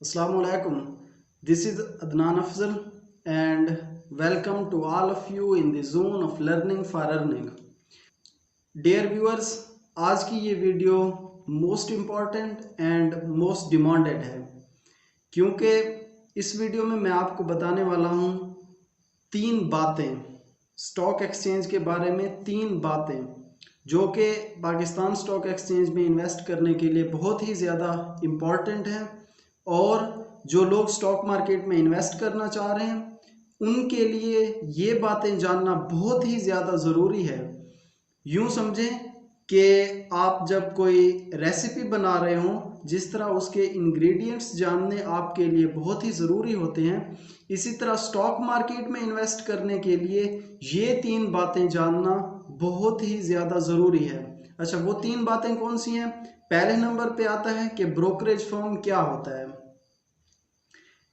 Assalamu alaikum. This is Adnan Afzal and welcome to all of you in the zone of learning for earning. Dear viewers, आज की ये video most important and most demanded है क्योंकि इस video में मैं आपको बताने वाला हूँ तीन बातें स्टॉक एक्सचेंज के बारे में, तीन बातें जो कि पाकिस्तान स्टॉक एक्सचेंज में इन्वेस्ट करने के लिए बहुत ही ज़्यादा इम्पॉर्टेंट है और जो लोग स्टॉक मार्केट में इन्वेस्ट करना चाह रहे हैं उनके लिए ये बातें जानना बहुत ही ज़्यादा ज़रूरी है। यूं समझें कि आप जब कोई रेसिपी बना रहे हो, जिस तरह उसके इंग्रेडिएंट्स जानने आपके लिए बहुत ही ज़रूरी होते हैं, इसी तरह स्टॉक मार्केट में इन्वेस्ट करने के लिए ये तीन बातें जानना बहुत ही ज़्यादा ज़रूरी है। अच्छा, वो तीन बातें कौन सी हैं? पहले नंबर पे आता है कि ब्रोकरेज फर्म क्या होता है।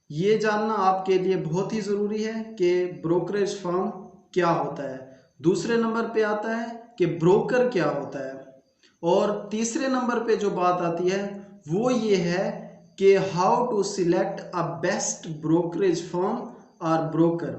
ये जानना आपके लिए बहुत ही ज़रूरी है कि ब्रोकरेज फर्म क्या होता है। दूसरे नंबर पे आता है कि ब्रोकर क्या होता है और तीसरे नंबर पे जो बात आती है वो ये है कि how to select a best brokerage firm और ब्रोकर,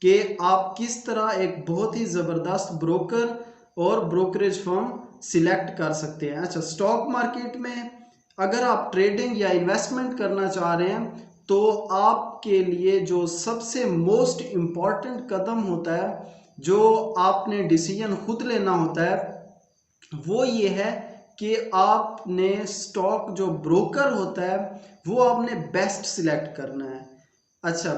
कि आप किस तरह एक बहुत ही ज़बरदस्त ब्रोकर और ब्रोकरेज फर्म सिलेक्ट कर सकते हैं। अच्छा, स्टॉक मार्केट में अगर आप ट्रेडिंग या इन्वेस्टमेंट करना चाह रहे हैं तो आपके लिए जो सबसे मोस्ट इम्पॉर्टेंट कदम होता है, जो आपने डिसीजन खुद लेना होता है, वो ये है कि आपने स्टॉक जो ब्रोकर होता है वो आपने बेस्ट सिलेक्ट करना है। अच्छा,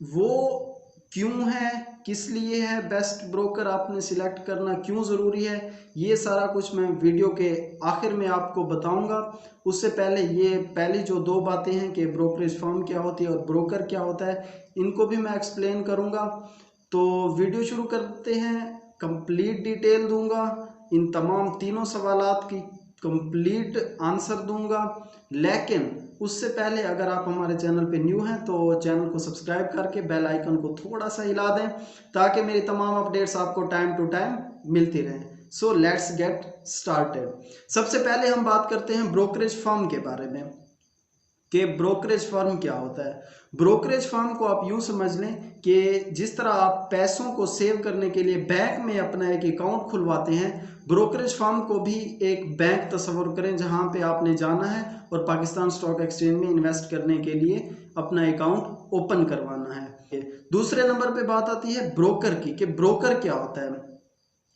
वो क्यों है, किस लिए है बेस्ट ब्रोकर आपने सिलेक्ट करना, क्यों ज़रूरी है, ये सारा कुछ मैं वीडियो के आखिर में आपको बताऊंगा। उससे पहले ये पहली जो दो बातें हैं कि ब्रोकरेज फर्म क्या होती है और ब्रोकर क्या होता है, इनको भी मैं एक्सप्लेन करूंगा। तो वीडियो शुरू करते हैं। कंप्लीट डिटेल दूंगा, इन तमाम तीनों सवालात की कंप्लीट आंसर दूंगा। लेकिन उससे पहले अगर आप हमारे चैनल पे न्यू हैं तो चैनल को सब्सक्राइब करके बेल आइकन को थोड़ा सा हिला दें ताकि मेरी तमाम अपडेट्स आपको टाइम टू टाइम मिलती रहें। So let's get started. सबसे पहले हम बात करते हैं ब्रोकरेज फर्म के बारे में कि ब्रोकरेज फर्म क्या होता है। ब्रोकरेज फर्म को आप यूं समझ लें कि जिस तरह आप पैसों को सेव करने के लिए बैंक में अपना एक अकाउंट खुलवाते हैं, ब्रोकरेज फर्म को भी एक बैंक तस्वर करें जहां पे आपने जाना है और पाकिस्तान स्टॉक एक्सचेंज में इन्वेस्ट करने के लिए अपना अकाउंट ओपन करवाना है। दूसरे नंबर पे बात आती है ब्रोकर की कि ब्रोकर क्या होता है।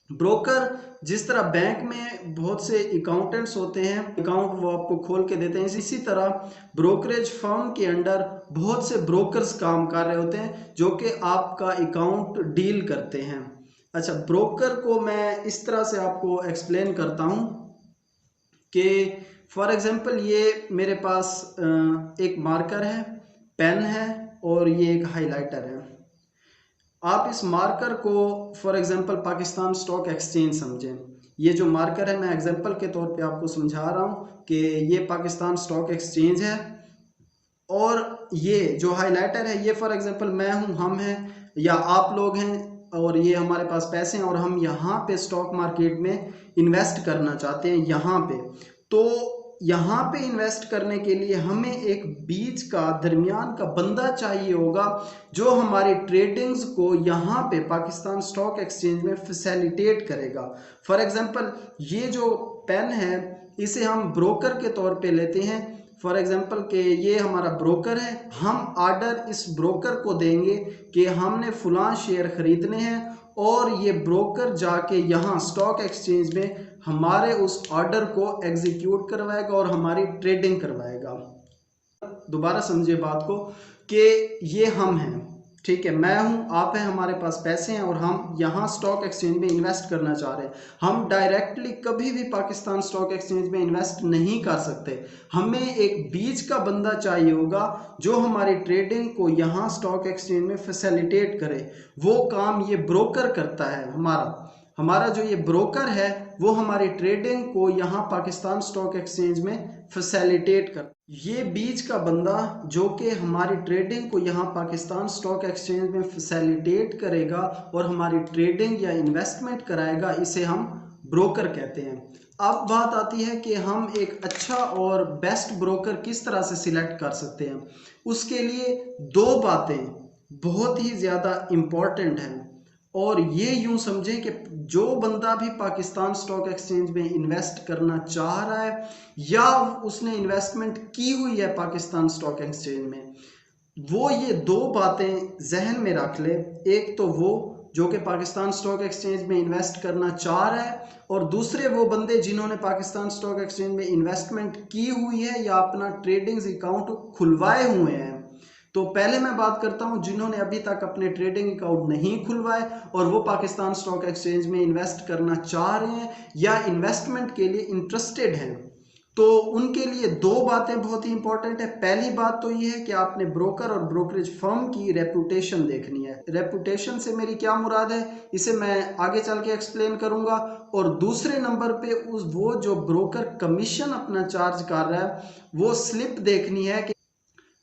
ब्रोकर, जिस तरह बैंक में बहुत से अकाउंटेंट्स होते हैं, अकाउंट वो आपको खोल के देते हैं, इसी तरह ब्रोकरेज फर्म के अंडर बहुत से ब्रोकर्स काम कर रहे होते हैं जो कि आपका अकाउंट डील करते हैं। अच्छा, ब्रोकर को मैं इस तरह से आपको एक्सप्लेन करता हूं कि फॉर एग्जांपल ये मेरे पास एक मार्कर है, पेन है और ये एक हाइलाइटर है। आप इस मार्कर को for example Pakistan stock exchange समझें। ये जो मार्कर है मैं एग्जांपल के तौर पे आपको समझा रहा हूँ कि ये पाकिस्तान स्टॉक एक्सचेंज है और ये जो हाइलाइटर है ये फॉर एग्जांपल मैं हूँ, हम हैं या आप लोग हैं और ये हमारे पास पैसे हैं और हम यहाँ पे स्टॉक मार्केट में इन्वेस्ट करना चाहते हैं यहाँ पे। तो यहाँ पे इन्वेस्ट करने के लिए हमें एक बीच का, दरमियान का बंदा चाहिए होगा जो हमारी ट्रेडिंग्स को यहाँ पे पाकिस्तान स्टॉक एक्सचेंज में फैसिलिटेट करेगा। फॉर एग्जांपल ये जो पेन है इसे हम ब्रोकर के तौर पे लेते हैं। फॉर एग्जांपल कि ये हमारा ब्रोकर है, हम ऑर्डर इस ब्रोकर को देंगे कि हमने फलां शेयर खरीदने हैं और ये ब्रोकर जाके यहाँ स्टॉक एक्सचेंज में हमारे उस ऑर्डर को एग्जीक्यूट करवाएगा और हमारी ट्रेडिंग करवाएगा। दोबारा समझिए बात को कि ये हम हैं, ठीक है, मैं हूं, आप हैं, हमारे पास पैसे हैं और हम यहाँ स्टॉक एक्सचेंज में इन्वेस्ट करना चाह रहे हैं। हम डायरेक्टली कभी भी पाकिस्तान स्टॉक एक्सचेंज में इन्वेस्ट नहीं कर सकते, हमें एक बीच का बंदा चाहिए होगा जो हमारी ट्रेडिंग को यहाँ स्टॉक एक्सचेंज में फैसिलिटेट करे। वो काम ये ब्रोकर करता है। हमारा जो ये ब्रोकर है वो हमारी ट्रेडिंग को यहाँ पाकिस्तान स्टॉक एक्सचेंज में फैसिलिटेट कर, ये बीच का बंदा जो कि हमारी ट्रेडिंग को यहाँ पाकिस्तान स्टॉक एक्सचेंज में फैसिलिटेट करेगा और हमारी ट्रेडिंग या इन्वेस्टमेंट कराएगा, इसे हम ब्रोकर कहते हैं। अब बात आती है कि हम एक अच्छा और बेस्ट ब्रोकर किस तरह से सिलेक्ट कर सकते हैं। उसके लिए दो बातें बहुत ही ज़्यादा इम्पॉर्टेंट हैं, और ये यूं समझें कि जो बंदा भी पाकिस्तान स्टॉक एक्सचेंज में इन्वेस्ट करना चाह रहा है या उसने इन्वेस्टमेंट की हुई है पाकिस्तान स्टॉक एक्सचेंज में, वो ये दो बातें जहन में रख ले। एक तो वो जो कि पाकिस्तान स्टॉक एक्सचेंज में इन्वेस्ट करना चाह रहा है, और दूसरे वो बंदे जिन्होंने पाकिस्तान स्टॉक एक्सचेंज में इन्वेस्टमेंट की हुई है या अपना ट्रेडिंग अकाउंट खुलवाए हुए हैं। तो पहले मैं बात करता हूं जिन्होंने अभी तक अपने ट्रेडिंग अकाउंट नहीं खुलवाए और वो पाकिस्तान स्टॉक एक्सचेंज में इन्वेस्ट करना चाह रहे हैं या इन्वेस्टमेंट के लिए इंटरेस्टेड हैं। तो उनके लिए दो बातें बहुत ही इंपॉर्टेंट है। पहली बात तो ये है कि आपने ब्रोकर और ब्रोकरेज फर्म की रेपुटेशन देखनी है। रेपुटेशन से मेरी क्या मुराद है, इसे मैं आगे चल के एक्सप्लेन करूंगा। और दूसरे नंबर पे वो जो ब्रोकर कमीशन अपना चार्ज कर रहा है वो स्लिप देखनी है कि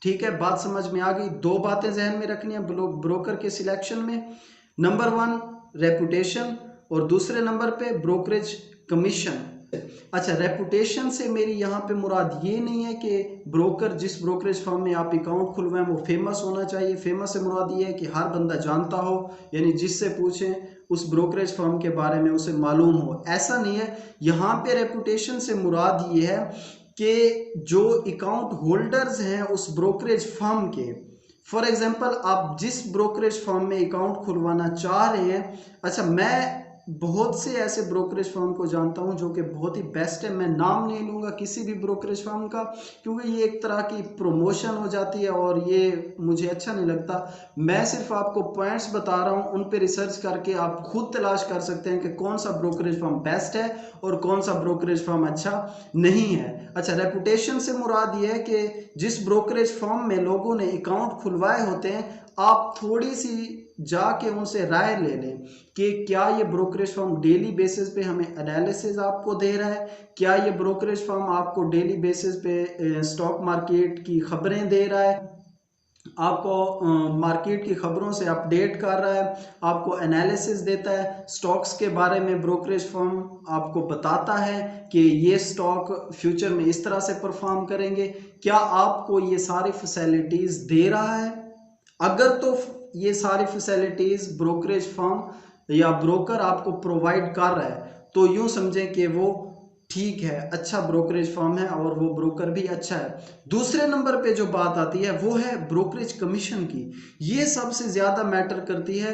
ठीक है, बात समझ में आ गई। दो बातें जहन में रखनी है ब्रोकर के सिलेक्शन में। नंबर वन रेपुटेशन, और दूसरे नंबर पे ब्रोकरेज कमीशन। अच्छा, रेपुटेशन से मेरी यहाँ पे मुराद ये नहीं है कि ब्रोकर जिस ब्रोकरेज फर्म में आप अकाउंट खुलवाएं वो फेमस होना चाहिए। फेमस से मुराद ये है कि हर बंदा जानता हो, यानी जिससे पूछें उस ब्रोकरेज फर्म के बारे में उसे मालूम हो, ऐसा नहीं है। यहाँ पे रेपुटेशन से मुराद ये है कि जो अकाउंट होल्डर्स हैं उस ब्रोकरेज फर्म के, फॉर एग्जांपल आप जिस ब्रोकरेज फर्म में अकाउंट खुलवाना चाह रहे हैं, अच्छा मैं बहुत से ऐसे ब्रोकरेज फर्म को जानता हूं जो कि बहुत ही बेस्ट है। मैं नाम नहीं लूंगा किसी भी ब्रोकरेज फर्म का, क्योंकि ये एक तरह की प्रमोशन हो जाती है और ये मुझे अच्छा नहीं लगता। मैं सिर्फ आपको पॉइंट्स बता रहा हूं, उन पे रिसर्च करके आप खुद तलाश कर सकते हैं कि कौन सा ब्रोकरेज फर्म बेस्ट है और कौन सा ब्रोकरेज फर्म अच्छा नहीं है। अच्छा, रेपुटेशन से मुराद ये है कि जिस ब्रोकरेज फर्म में लोगों ने अकाउंट खुलवाए होते हैं, आप थोड़ी सी जाके उनसे राय ले लें कि क्या ये ब्रोकरेज फर्म डेली बेसिस पे हमें एनालिसिस आपको दे रहा है, क्या ये ब्रोकरेज फर्म आपको डेली बेसिस पे स्टॉक मार्केट की खबरें दे रहा है, आपको मार्केट की खबरों से अपडेट कर रहा है, आपको एनालिसिस देता है स्टॉक्स के बारे में। ब्रोकरेज फर्म आपको बताता है कि ये स्टॉक फ्यूचर में इस तरह से परफॉर्म करेंगे। क्या आपको ये सारी फैसिलिटीज दे रहा है? अगर तो ये सारी फैसिलिटीज ब्रोकरेज फर्म या ब्रोकर आपको प्रोवाइड कर रहा है तो यूं समझें कि वो ठीक है, अच्छा ब्रोकरेज फर्म है और वो ब्रोकर भी अच्छा है। दूसरे नंबर पे जो बात आती है वो है ब्रोकरेज कमीशन की। ये सबसे ज्यादा मैटर करती है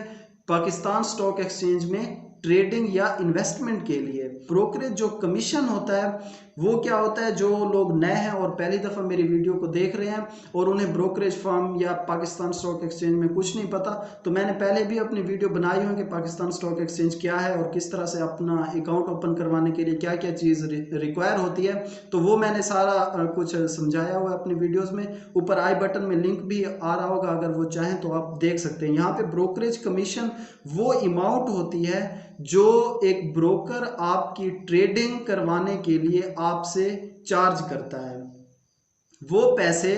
पाकिस्तान स्टॉक एक्सचेंज में ट्रेडिंग या इन्वेस्टमेंट के लिए। ब्रोकरेज जो कमीशन होता है वो क्या होता है, जो लोग नए हैं और पहली दफ़ा मेरी वीडियो को देख रहे हैं और उन्हें ब्रोकरेज फर्म या पाकिस्तान स्टॉक एक्सचेंज में कुछ नहीं पता, तो मैंने पहले भी अपनी वीडियो बनाई हुई कि पाकिस्तान स्टॉक एक्सचेंज क्या है और किस तरह से अपना अकाउंट ओपन करवाने के लिए क्या क्या चीज़ रिक्वायर होती है। तो वो मैंने सारा कुछ समझाया हुआ है अपनी वीडियोज़ में। ऊपर आई बटन में लिंक भी आ रहा होगा, अगर वो चाहें तो आप देख सकते हैं। यहाँ पे ब्रोकरेज कमीशन वो अमाउंट होती है जो एक ब्रोकर आपकी ट्रेडिंग करवाने के लिए आपसे चार्ज करता है। वो पैसे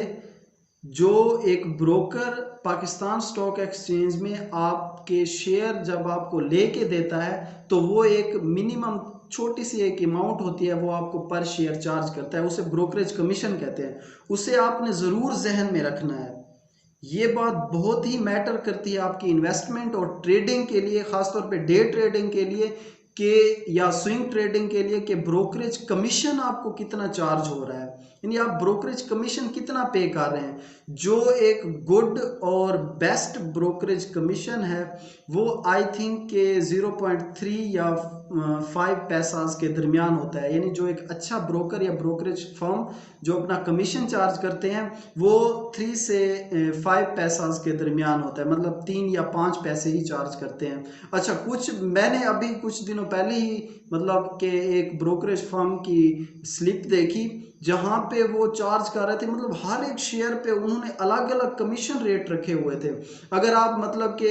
जो एक ब्रोकर पाकिस्तान स्टॉक एक्सचेंज में आपके शेयर जब आपको लेके देता है तो वो एक मिनिमम छोटी सी एक अमाउंट होती है, वो आपको पर शेयर चार्ज करता है, उसे ब्रोकरेज कमीशन कहते हैं। उसे आपने ज़रूर जहन में रखना है। ये बात बहुत ही मैटर करती है आपकी इन्वेस्टमेंट और ट्रेडिंग के लिए, खासतौर पे डे ट्रेडिंग के लिए कि या स्विंग ट्रेडिंग के लिए, कि ब्रोकरेज कमीशन आपको कितना चार्ज हो रहा है, यानी आप ब्रोकरेज कमीशन कितना पे कर रहे हैं। जो एक गुड और बेस्ट ब्रोकरेज कमीशन है वो आई थिंक के 0.3 या 5 पैसास के दरमियान होता है। यानी जो एक अच्छा ब्रोकर या ब्रोकरेज फर्म जो अपना कमीशन चार्ज करते हैं वो 3 से 5 पैसास के दरमियान होता है, मतलब 3 या 5 पैसे ही चार्ज करते हैं। अच्छा, मैंने अभी कुछ दिनों पहले ही मतलब कि एक ब्रोकरेज फर्म की स्लिप देखी जहाँ पे वो चार्ज कर रहे थे, मतलब हर एक शेयर पे उन्होंने अलग अलग कमीशन रेट रखे हुए थे। अगर आप मतलब कि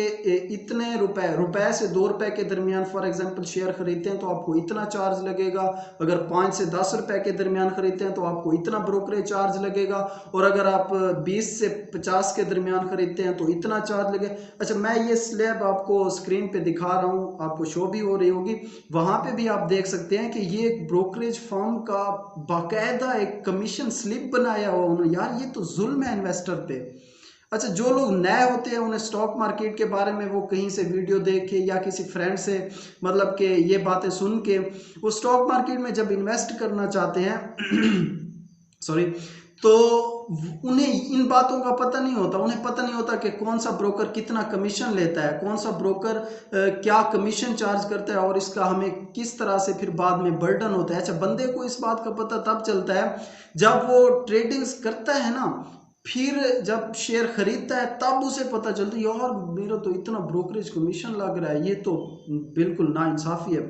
इतने रुपए से 2 रुपए के दरमियान फॉर एग्जांपल शेयर खरीदते हैं तो आपको इतना चार्ज लगेगा, अगर 5 से 10 रुपए के दरमियान खरीदते हैं तो आपको इतना ब्रोकरेज चार्ज लगेगा, और अगर आप 20 से 50 के दरमियान खरीदते हैं तो इतना चार्ज लगेगा। अच्छा, मैं ये स्लैब आपको स्क्रीन पे दिखा रहा हूँ, आपको शो भी हो रही होगी, वहां पे भी आप देख सकते हैं कि ये एक ब्रोकरेज फर्म का बाकायदा एक कमीशन स्लिप बनाया हुआ उन्होंने। यार ये तो जुल्म है इन्वेस्टर पे। अच्छा, जो लोग नए होते हैं उन्हें स्टॉक मार्केट के बारे में वो कहीं से वीडियो देख के या किसी फ्रेंड से मतलब कि ये बातें सुन के वो स्टॉक मार्केट में जब इन्वेस्ट करना चाहते हैं सॉरी, तो उन्हें इन बातों का पता नहीं होता। उन्हें पता नहीं होता कि कौन सा ब्रोकर कितना कमीशन लेता है, कौन सा ब्रोकर क्या कमीशन चार्ज करता है, और इसका हमें किस तरह से फिर बाद में बर्डन होता है। अच्छा, बंदे को इस बात का पता तब चलता है जब वो ट्रेडिंग्स करता है ना, फिर जब शेयर खरीदता है तब उसे पता चलता है यार मेरा तो इतना ब्रोकरेज कमीशन लग रहा है, ये तो बिल्कुल नाइंसाफी है,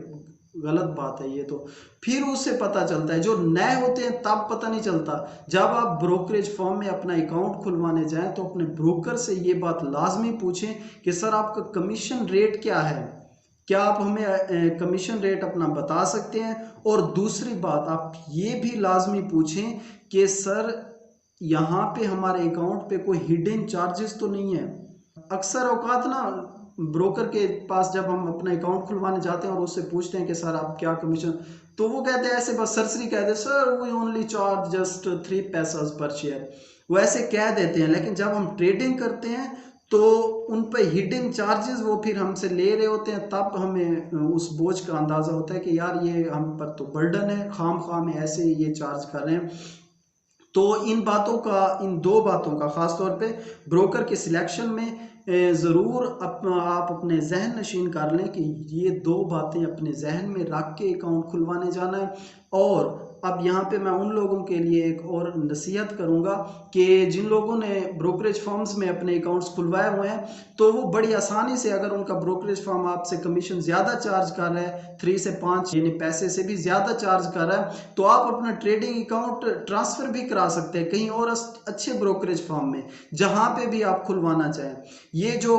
गलत बात है ये तो। फिर उससे पता चलता है। जो नए होते हैं तब पता नहीं चलता। जब आप ब्रोकरेज फर्म में अपना अकाउंट खुलवाने जाएं तो अपने ब्रोकर से ये बात लाजमी पूछें कि सर आपका कमीशन रेट क्या है, क्या आप हमें कमीशन रेट अपना बता सकते हैं। और दूसरी बात आप ये भी लाजमी पूछें कि सर यहाँ पे हमारे अकाउंट पे कोई हिडन चार्जेस तो नहीं है। अक्सर औकात ना ब्रोकर के पास जब हम अपना अकाउंट खुलवाने जाते हैं और उससे पूछते हैं कि सर आप क्या कमीशन, तो वो कहते हैं ऐसे बस सरसरी कहते हैं sir we only charge just 3 paisa पर शेयर, वो ऐसे कह देते हैं। लेकिन जब हम ट्रेडिंग करते हैं तो उन पर हिडन चार्जेस वो फिर हमसे ले रहे होते हैं, तब हमें उस बोझ का अंदाज़ा होता है कि यार ये हम पर तो बर्डन है, खाम खाम ऐसे ये चार्ज कर रहे हैं। तो इन बातों का, इन दो बातों का ख़ास तौर पे ब्रोकर के सिलेक्शन में ज़रूर आप अपने जहन नशीन कर लें कि ये दो बातें अपने जहन में रख के अकाउंट खुलवाने जाना है। और अब यहाँ पे मैं उन लोगों के लिए एक और नसीहत करूँगा कि जिन लोगों ने ब्रोकरेज फर्म्स में अपने अकाउंट्स खुलवाए हुए हैं, तो वो बड़ी आसानी से, अगर उनका ब्रोकरेज फर्म आपसे कमीशन ज़्यादा चार्ज कर रहा है 3 से 5 यानी पैसे से भी ज़्यादा चार्ज कर रहा है, तो आप अपना ट्रेडिंग अकाउंट ट्रांसफ़र भी करा सकते हैं कहीं और अच्छे ब्रोकरेज फर्म में, जहाँ पे भी आप खुलवाना चाहें। ये जो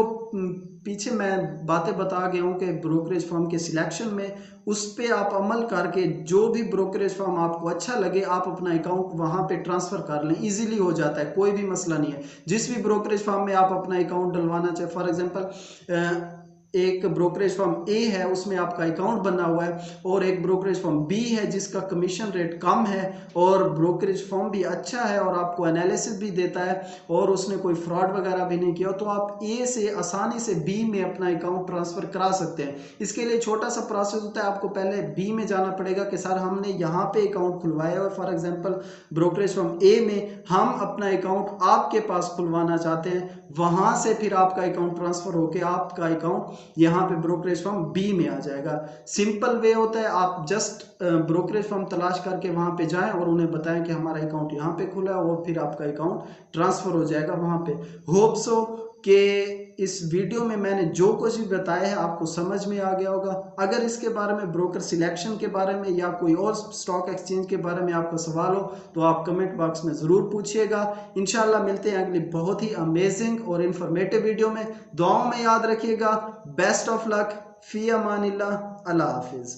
पीछे मैं बातें बता गया हूँ कि ब्रोकरेज फर्म के सिलेक्शन में, उस पर आप अमल करके जो भी ब्रोकरेज फर्म आपको अच्छा लगे आप अपना अकाउंट वहाँ पे ट्रांसफ़र कर लें, इजीली हो जाता है, कोई भी मसला नहीं है। जिस भी ब्रोकरेज फर्म में आप अपना अकाउंट डलवाना चाहे, फॉर एग्जांपल एक ब्रोकरेज फर्म ए है उसमें आपका अकाउंट बना हुआ है, और एक ब्रोकरेज फर्म बी है जिसका कमीशन रेट कम है और ब्रोकरेज फर्म भी अच्छा है और आपको एनालिसिस भी देता है और उसने कोई फ्रॉड वगैरह भी नहीं किया, तो आप ए से आसानी से बी में अपना अकाउंट ट्रांसफ़र करा सकते हैं। इसके लिए छोटा सा प्रोसेस होता है, आपको पहले बी में जाना पड़ेगा कि सर हमने यहाँ पे अकाउंट खुलवाया है, फॉर एग्जांपल ब्रोकरेज फर्म ए में हम अपना अकाउंट आपके पास खुलवाना चाहते हैं, वहाँ से फिर आपका अकाउंट ट्रांसफ़र होकर आपका अकाउंट यहाँ पे ब्रोकरेज फर्म बी में आ जाएगा। सिंपल वे होता है, आप जस्ट ब्रोकरेज फर्म तलाश करके वहाँ पे जाएं और उन्हें बताएं कि हमारा अकाउंट यहाँ पे खुला है और फिर आपका अकाउंट ट्रांसफ़र हो जाएगा वहाँ पे। होप सो कि इस वीडियो में मैंने जो कुछ भी बताया है आपको समझ में आ गया होगा। अगर इसके बारे में, ब्रोकर सिलेक्शन के बारे में या कोई और स्टॉक एक्सचेंज के बारे में आपका सवाल हो तो आप कमेंट बॉक्स में ज़रूर पूछिएगा। इंशाल्लाह मिलते हैं अगली बहुत ही अमेजिंग और इन्फॉर्मेटिव वीडियो में। दुआओं में याद रखिएगा। बेस्ट ऑफ लक, फी अमानिल्लाह, अल्लाह हाफिज़।